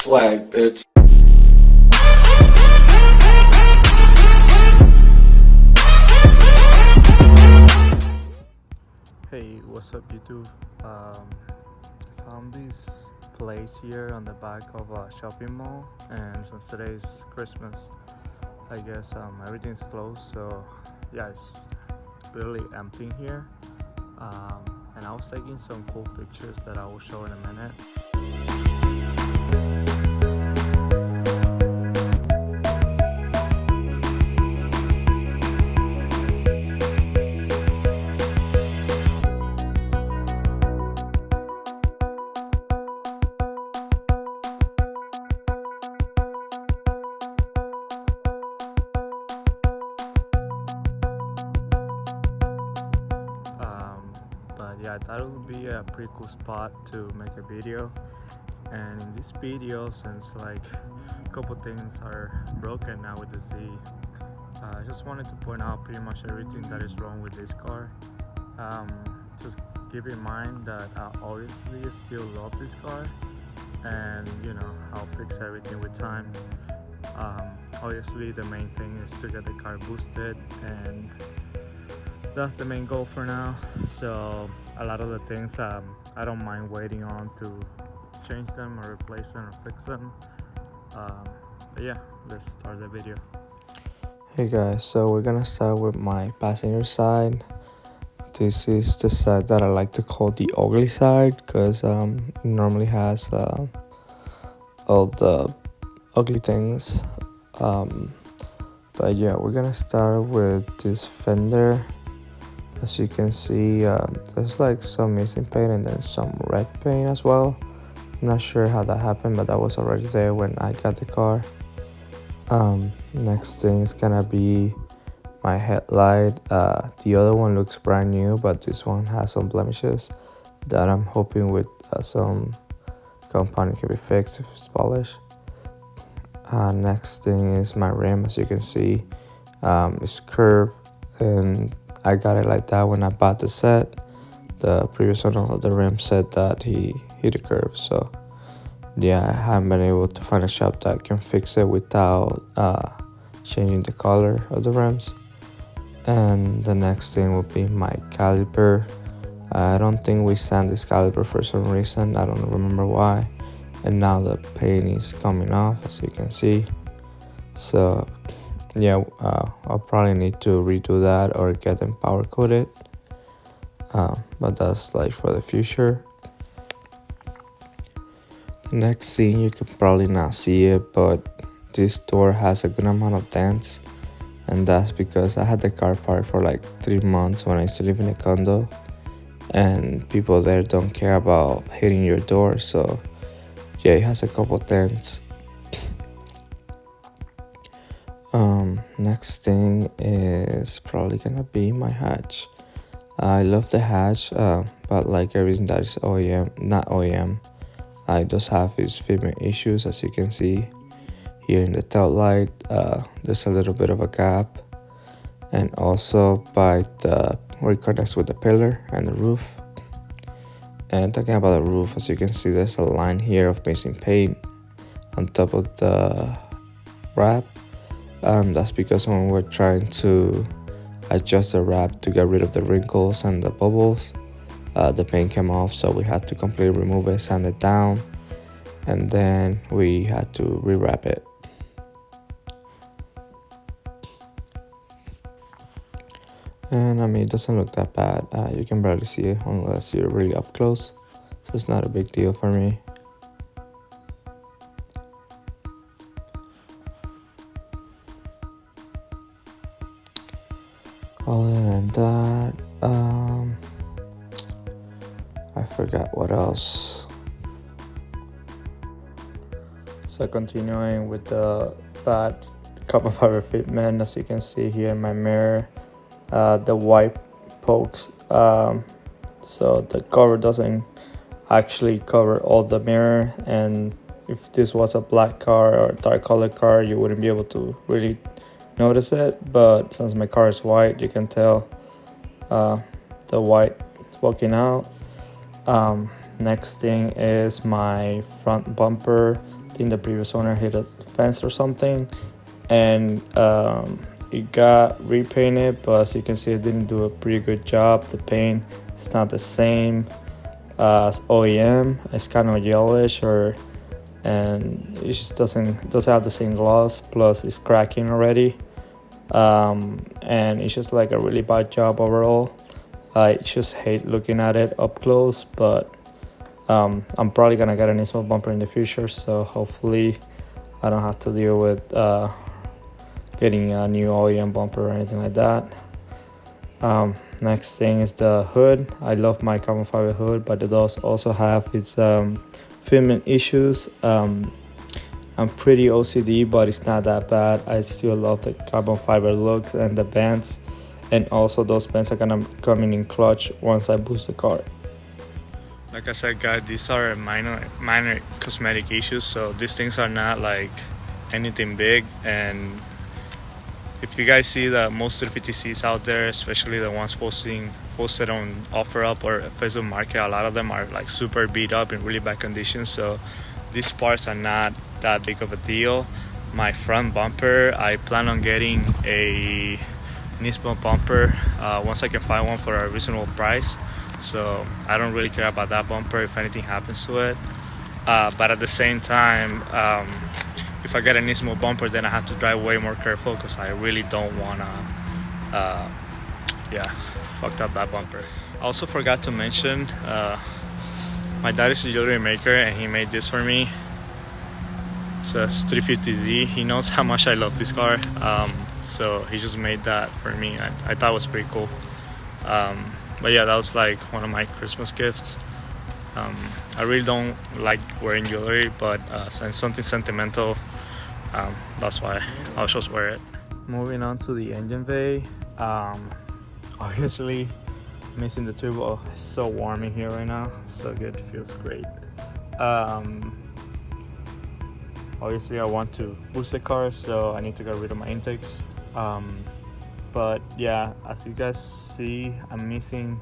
Swag, bitch. Hey, what's up YouTube? Found this place here on the back of a shopping mall, and since today is Christmas, I guess everything's closed, so yeah, it's really empty here. And I was taking some cool pictures that I will show in a minute. But yeah, I thought it would be a pretty cool spot to make a video. And in this video, since like a couple things are broken now with the Z, I just wanted to point out pretty much everything that is wrong with this car. Just keep in mind that I obviously still love this car, and you know, I'll fix everything with time. Obviously the main thing is to get the car boosted, and that's the main goal for now. So a lot of the things I don't mind waiting on to change them or replace them or fix them. But yeah, let's start the video. Hey guys, so we're gonna start with my passenger side. This is the side that I like to call the ugly side, because it normally has all the ugly things. But yeah, we're gonna start with this fender. As you can see, there's like some missing paint and then some red paint as well. I'm not sure how that happened, but that was already there when I got the car. Next thing is gonna be my headlight. The other one looks brand new, but this one has some blemishes that I'm hoping with some compounding can be fixed if it's polished. Next thing is my rim. As you can see, it's curved, and I got it like that when I bought the set. The previous owner of the rim said that he hit a curve, so yeah, I haven't been able to find a shop that can fix it without changing the color of the rims. And the next thing will be my caliper. I don't think we sand this caliper for some reason, I don't remember why, and now the paint is coming off, as you can see. So yeah, I'll probably need to redo that or get them power coated, but that's like for the future. The next thing, you can probably not see it, but this door has a good amount of dents, and that's because I had the car parked for like 3 months when I used to live in a condo, and people there don't care about hitting your door, so yeah, it has a couple dents. Next thing is probably gonna be my hatch. I love the hatch, but like everything that is OEM, not OEM, it does have its fitment issues. As you can see here in the tail light, there's a little bit of a gap, and also by the where it connects with the pillar and the roof. And talking about the roof, as you can see, there's a line here of missing paint on top of the wrap. That's because when we're trying to adjust the wrap to get rid of the wrinkles and the bubbles, the paint came off, so we had to completely remove it, sand it down, and then we had to rewrap it. And I mean, it doesn't look that bad. You can barely see it unless you're really up close, so it's not a big deal for me. Other than that, I forgot what else. So continuing with the bad carbon fiber fitment, as you can see here in my mirror, the white pokes, so the cover doesn't actually cover all the mirror, and if this was a black car or a dark colored car, you wouldn't be able to really notice it, but since my car is white, you can tell the white poking out. Next thing is my front bumper. think the previous owner hit a fence or something, and it got repainted, but as you can see, it didn't do a pretty good job. The paint is not the same as OEM. It's kind of yellowish, and it just doesn't have the same gloss. Plus, it's cracking already, and it's just like a really bad job overall. I just hate looking at it up close, but I'm probably gonna get a Nismo bumper in the future, so hopefully I don't have to deal with getting a new OEM bumper or anything like that. Next thing is the hood. I love my carbon fiber hood, but it does also have its filament issues. I'm pretty OCD, but it's not that bad. I still love the carbon fiber look and the bands, and also those bands are gonna come in clutch once I boost the car. Like I said, guys, these are minor cosmetic issues, so these things are not like anything big. And if you guys see that most of the 50Cs out there, especially the ones posted on OfferUp or Facebook Market, a lot of them are like super beat up in really bad condition, so these parts are not that big of a deal. My front bumper, I plan on getting a Nismo bumper once I can find one for a reasonable price, so I don't really care about that bumper if anything happens to it. But at the same time, if I get a Nismo bumper, then I have to drive way more careful, because I really don't wanna fucked up that bumper. I also forgot to mention, my dad is a jewelry maker and he made this for me. It's a 350Z. He knows how much I love this car, so he just made that for me. I thought it was pretty cool. But yeah, that was like one of my Christmas gifts. I really don't like wearing jewelry, but since something sentimental, that's why I'll just wear it. Moving on to the engine bay. Obviously missing the turbo. It's so warm in here right now, so good, feels great. Obviously I want to boost the car, so I need to get rid of my intakes. But yeah, as you guys see, I'm missing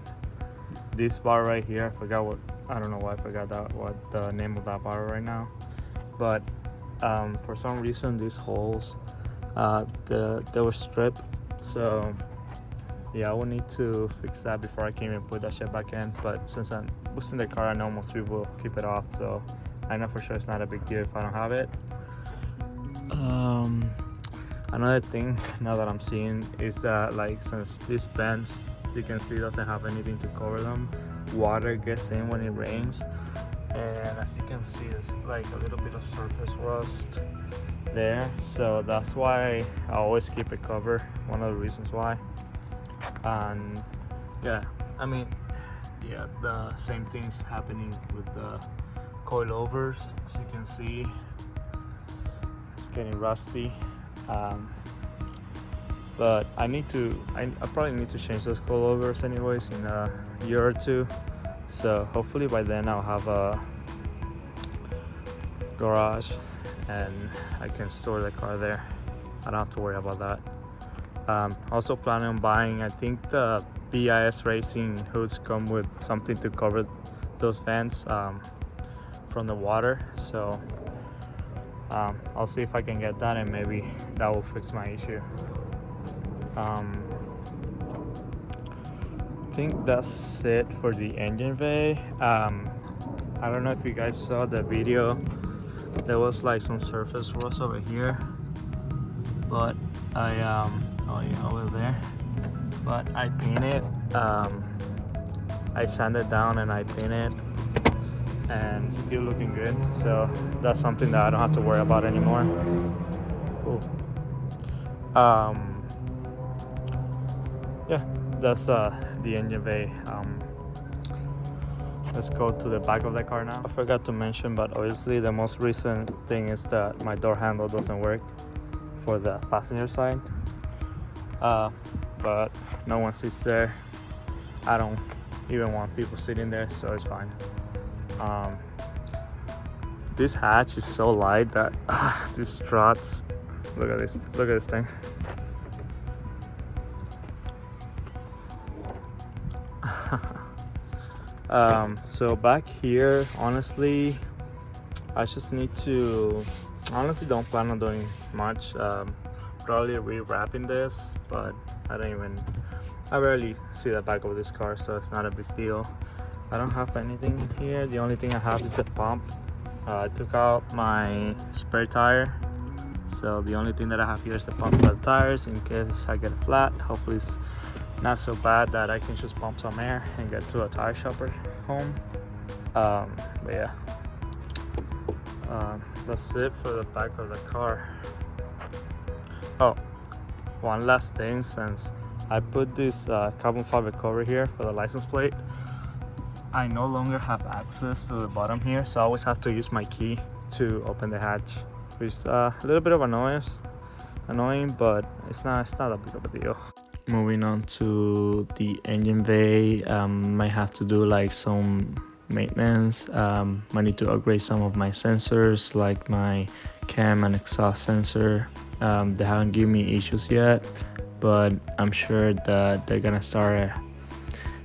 this bar right here. I don't know why I forgot what the name of that bar right now, but for some reason these holes they were stripped, so yeah, I will need to fix that before I can even put that shit back in. But since I'm boosting the car, I know most people keep it off, so I know for sure it's not a big deal if I don't have it. Another thing now that I'm seeing is that, like, since this bench, as you can see, doesn't have anything to cover them, water gets in when it rains, and as you can see, it's like a little bit of surface rust there, so that's why I always keep it covered, one of the reasons why. And yeah, I mean, yeah, the same thing's happening with the coilovers. As you can see, it's getting rusty. But I probably need to change those coilovers anyways in a year or two, so hopefully by then I'll have a garage and I can store the car there. I don't have to worry about that. Also planning on buying, I think the BIS Racing hoods come with something to cover those vents from the water, so I'll see if I can get that, and maybe that will fix my issue. I think that's it for the engine bay. I don't know if you guys saw the video, there was like some surface rust over here, but over there, but I painted, I sanded down and I painted, and still looking good, so that's something that I don't have to worry about anymore. Cool. Yeah, that's the engine bay. Let's go to the back of the car now. I forgot to mention, but obviously the most recent thing is that my door handle doesn't work for the passenger side, but no one sits there. I don't even want people sitting there, so it's fine. This hatch is so light that these struts, look at this thing. So back here, honestly, I just need to, honestly don't plan on doing much. Probably rewrapping this, but I rarely see the back of this car, so it's not a big deal. I don't have anything here. The only thing I have is the pump. I took out my spare tire, so the only thing that I have here is the pump for the tires in case I get flat. Hopefully it's not so bad that I can just pump some air and get to a tire shop at home. But yeah, that's it for the back of the car. Oh, one last thing, since I put this carbon fiber cover here for the license plate, I no longer have access to the bottom here, so I always have to use my key to open the hatch, which is a little bit of annoying, but it's not that big of a deal. Moving on to the engine bay, might have to do like some maintenance. I need to upgrade some of my sensors, like my cam and exhaust sensor. They haven't given me issues yet, but I'm sure that they're gonna start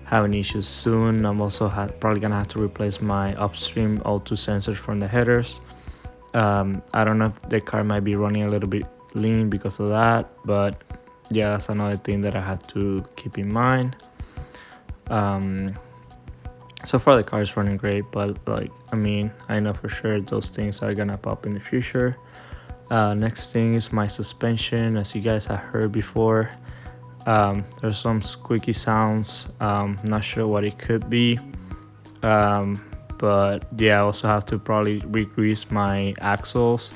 having issues soon. I'm also probably gonna have to replace my upstream O2 sensors from the headers. I don't know if the car might be running a little bit lean because of that, but yeah, that's another thing that I had to keep in mind. So far the car is running great, but I know for sure those things are gonna pop in the future. Next thing is my suspension. As you guys have heard before, there's some squeaky sounds. Not sure what it could be, but yeah, I also have to probably re-grease my axles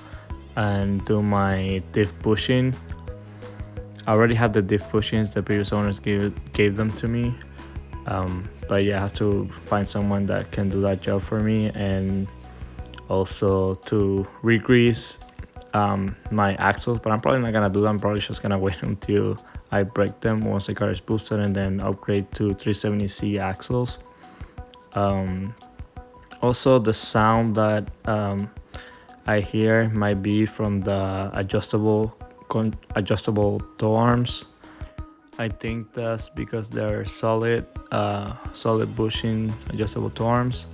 and do my diff bushing. I already have the diff bushings. The previous owners gave them to me, but yeah, I have to find someone that can do that job for me, and also to re-grease my axles. But I'm probably not gonna do that. I'm probably just gonna wait until I break them once the car is boosted, and then upgrade to 370C axles. Also, the sound that I hear might be from the adjustable toe arms. I think that's because they're solid bushing adjustable toe arms,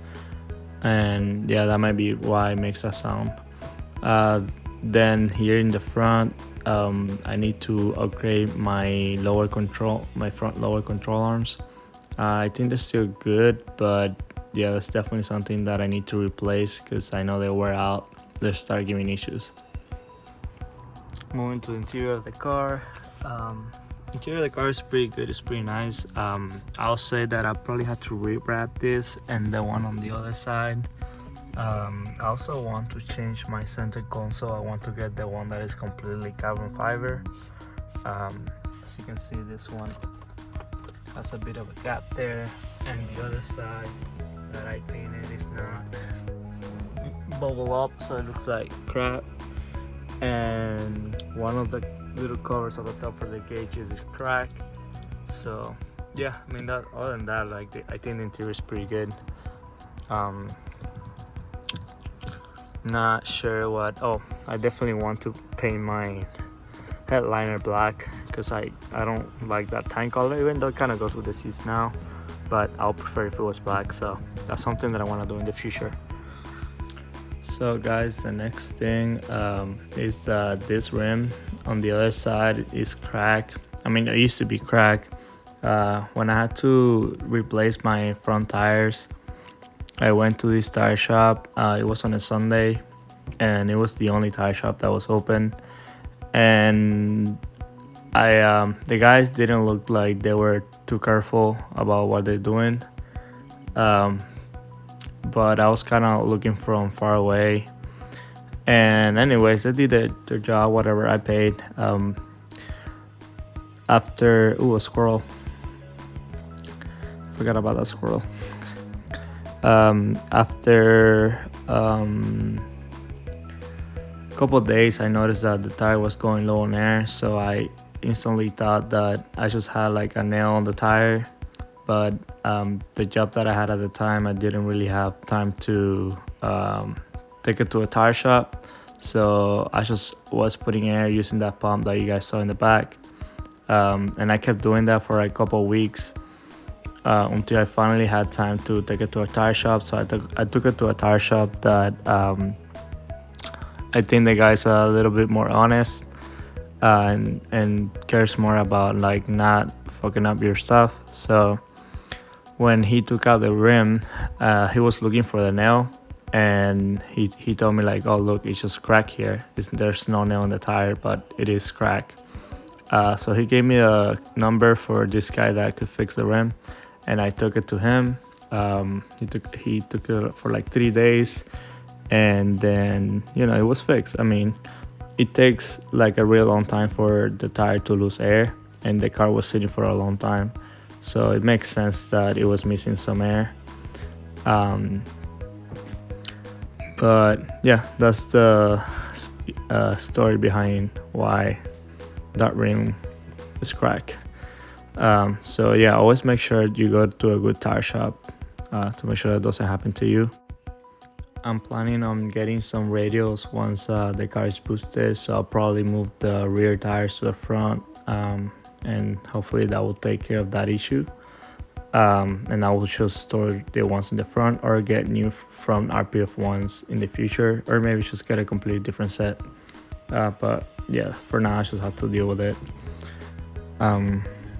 and yeah, that might be why it makes that sound. Then here in the front, I need to upgrade my front lower control arms. I think they're still good, but yeah, that's definitely something that I need to replace because I know they wear out. They start giving issues. Moving to the interior of the car. Interior of the car is pretty good. It's pretty nice. I'll say that I probably had to rewrap this and the one on the other side. I also want to change my center console. I want to get the one that is completely carbon fiber. As you can see, this one has a bit of a gap there, and the other side that I painted is not bubble up, so it looks like crap. And one of the little covers on the top for the gauges is cracked. So yeah, I mean, that other than that, I think the interior is pretty good. Not sure what. Oh, I definitely want to paint my headliner black because I don't like that tan color, even though it kind of goes with the seats now, but I'll prefer if it was black. So that's something that I want to do in the future. So guys, the next thing is this rim on the other side is cracked. I mean, it used to be cracked. When I had to replace my front tires, I went to this tire shop. It was on a Sunday, and it was the only tire shop that was open. And the guys didn't look like they were too careful about what they're doing. But I was kind of looking from far away. And anyways, they did their job, whatever. I paid. After, a squirrel. Forgot about that squirrel. After a couple of days, I noticed that the tire was going low on air, so I instantly thought that I just had like a nail on the tire. But the job that I had at the time, I didn't really have time to take it to a tire shop, so I just was putting air using that pump that you guys saw in the back, and I kept doing that for a couple of weeks. Until I finally had time to take it to a tire shop. So I took it to a tire shop that I think the guy's a little bit more honest, and cares more about like not fucking up your stuff. So when he took out the rim, he was looking for the nail, and he told me like, oh look, it's just crack here. There's no nail in the tire, but it is crack. So he gave me a number for this guy that could fix the rim, and I took it to him. He took it for like 3 days, and then it was fixed. I mean, it takes like a real long time for the tire to lose air, and the car was sitting for a long time, so it makes sense that it was missing some air. But yeah, that's the story behind why that rim is cracked. So yeah, always make sure you go to a good tire shop to make sure that doesn't happen to you. I'm planning on getting some radials once the car is boosted, so I'll probably move the rear tires to the front, and hopefully that will take care of that issue. And I will just store the ones in the front, or get new from RPF ones in the future, or maybe just get a completely different set. But yeah, for now I just have to deal with it.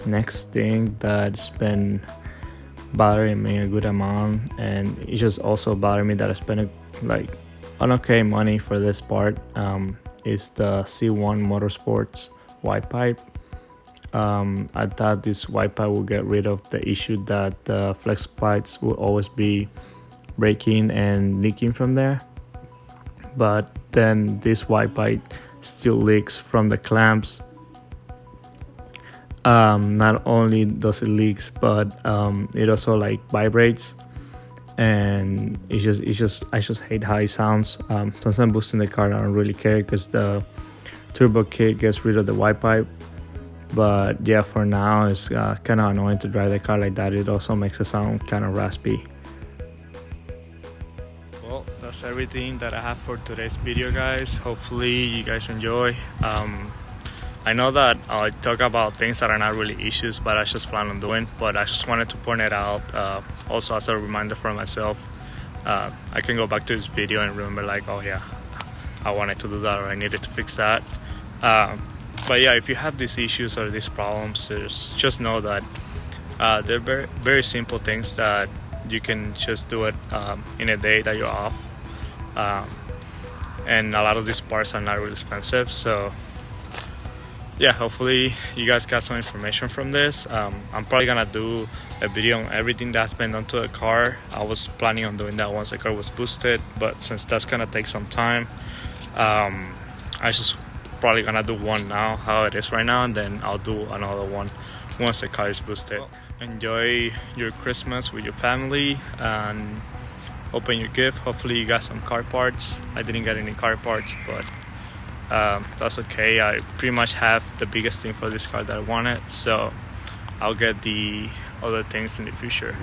Next thing that's been bothering me a good amount, and it just also bothered me that I spent like an okay money for this part, is the C1 Motorsports white pipe. I thought this white pipe would get rid of the issue that the flex pipes will always be breaking and leaking from there, but then this white pipe still leaks from the clamps. Not only does it leaks, but it also like vibrates, and I just hate how it sounds. Since I'm boosting the car, I don't really care because the turbo kit gets rid of the white pipe. But yeah, for now it's kind of annoying to drive the car like that. It also makes it sound kind of raspy. Well, that's everything that I have for today's video, guys. Hopefully you guys enjoy. I know that I talk about things that are not really issues, but I just plan on doing. But I just wanted to point it out, also as a reminder for myself. I can go back to this video and remember like, oh yeah, I wanted to do that, or I needed to fix that. But yeah, if you have these issues or these problems, just know that they're very, very simple things that you can just do it in a day that you're off. And a lot of these parts are not really expensive, so yeah, hopefully you guys got some information from this. I'm probably gonna do a video on everything that's been done to the car. I was planning on doing that once the car was boosted, but since that's gonna take some time, I just probably gonna do one now, how it is right now, and then I'll do another one once the car is boosted. Well, enjoy your Christmas with your family and open your gift. Hopefully you got some car parts. I didn't get any car parts, but that's okay. I pretty much have the biggest thing for this car that I wanted, so I'll get the other things in the future.